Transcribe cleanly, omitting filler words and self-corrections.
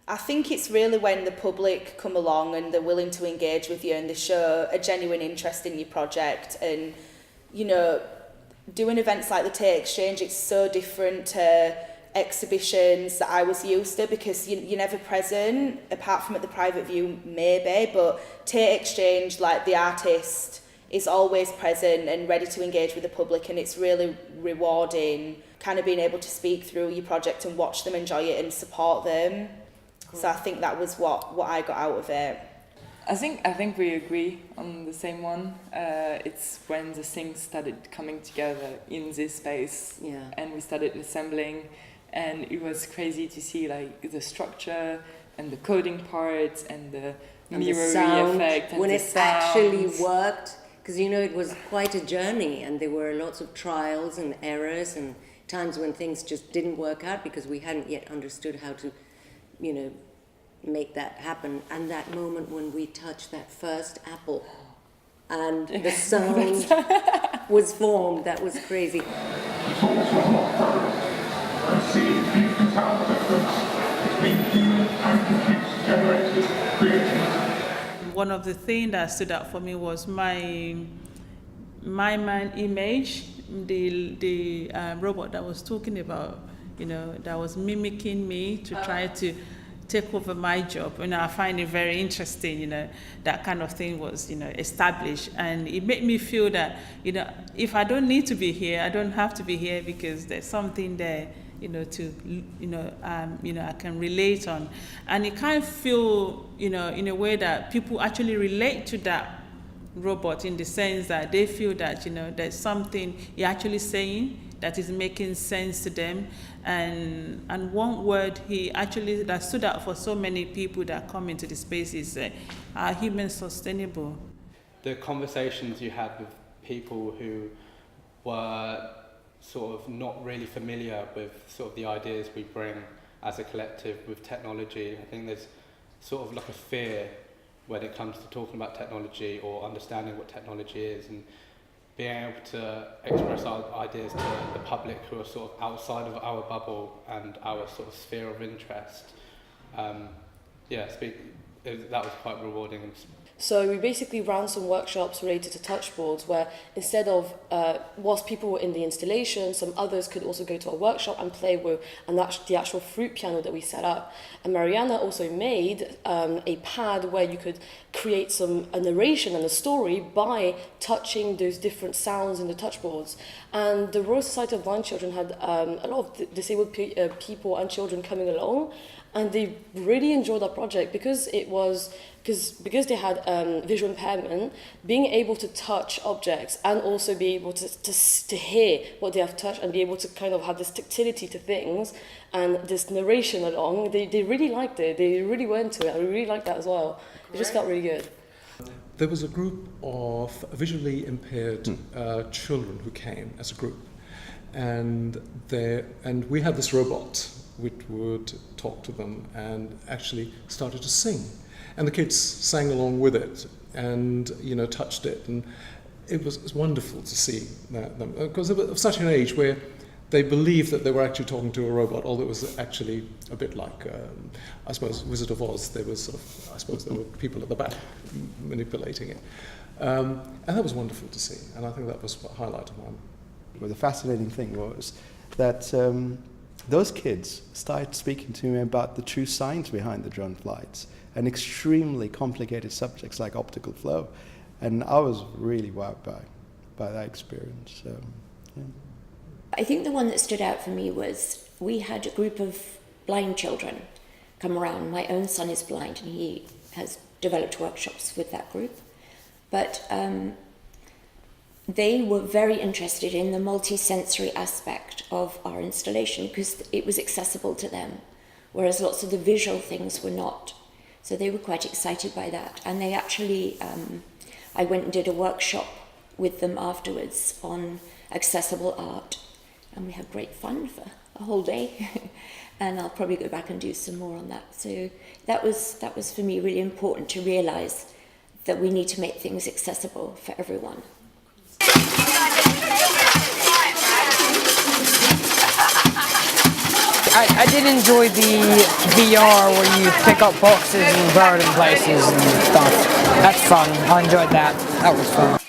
I think it's really when the public come along and they're willing to engage with you and they show a genuine interest in your project. And, you know, doing events like the Tate Exchange, it's so different to exhibitions that I was used to, because you're never present, apart from at the private view maybe, but Tate Exchange, like the artist is always present and ready to engage with the public, and it's really rewarding kind of being able to speak through your project and watch them enjoy it and support them. So I think that was what I got out of it. I think we agree on the same one. It's when the things started coming together in this space, and we started assembling, and it was crazy to see like the structure and the coding parts and the mirroring effect and when the it actually worked, because it was quite a journey, and there were lots of trials and errors and times when things just didn't work out because we hadn't yet understood how to make that happen. And that moment when we touched that first apple and the sound was formed, that was crazy. One of the things that stood out for me was my mind image, the robot that was talking about, that was mimicking me to try to take over my job. I find it very interesting, that kind of thing was, established. And it made me feel that, if I don't need to be here, I don't have to be here, because there's something there, I can relate on. And it kind of feel, in a way that people actually relate to that robot, in the sense that they feel that, there's something you're actually saying that is making sense to them. And one word that stood out for so many people that come into the space is are humans sustainable? The conversations you had with people who were sort of not really familiar with sort of the ideas we bring as a collective with technology. I think there's sort of like a fear when it comes to talking about technology or understanding what technology is, and being able to express our ideas to the public who are sort of outside of our bubble and our sort of sphere of interest. That was quite rewarding. So we basically ran some workshops related to touchboards, where instead of, whilst people were in the installation, some others could also go to a workshop and play with the actual fruit piano that we set up. And Mariana also made a pad where you could create a narration and a story by touching those different sounds in the touchboards. And the Royal Society of Blind Children had a lot of disabled people and children coming along, and they really enjoyed our project because they had visual impairment. Being able to touch objects and also be able to hear what they have touched and be able to kind of have this tactility to things and this narration along, they really liked it. They really went to it. I really liked that as well. It just felt really good. There was a group of visually impaired children who came as a group, and we had this robot which would talk to them and actually started to sing. And the kids sang along with it and, touched it. And it was wonderful to see them, because of such an age where they believed that they were actually talking to a robot, although it was actually a bit like, I suppose, Wizard of Oz. There were people at the back manipulating it. And that was wonderful to see. And I think that was a highlight of mine. Well, the fascinating thing was that those kids started speaking to me about the true science behind the drone flights and extremely complicated subjects like optical flow. And I was really wowed by that experience. So, yeah. I think the one that stood out for me was we had a group of blind children come around. My own son is blind and he has developed workshops with that group. But they were very interested in the multi-sensory aspect of our installation because it was accessible to them, whereas lots of the visual things were not. So they were quite excited by that. And they actually, I went and did a workshop with them afterwards on accessible art. And we had great fun for a whole day. and I'll probably go back and do some more on that. So that was for me really important to realise that we need to make things accessible for everyone. I did enjoy the VR where you pick up boxes and burn in places and stuff. That's fun. I enjoyed that. That was fun.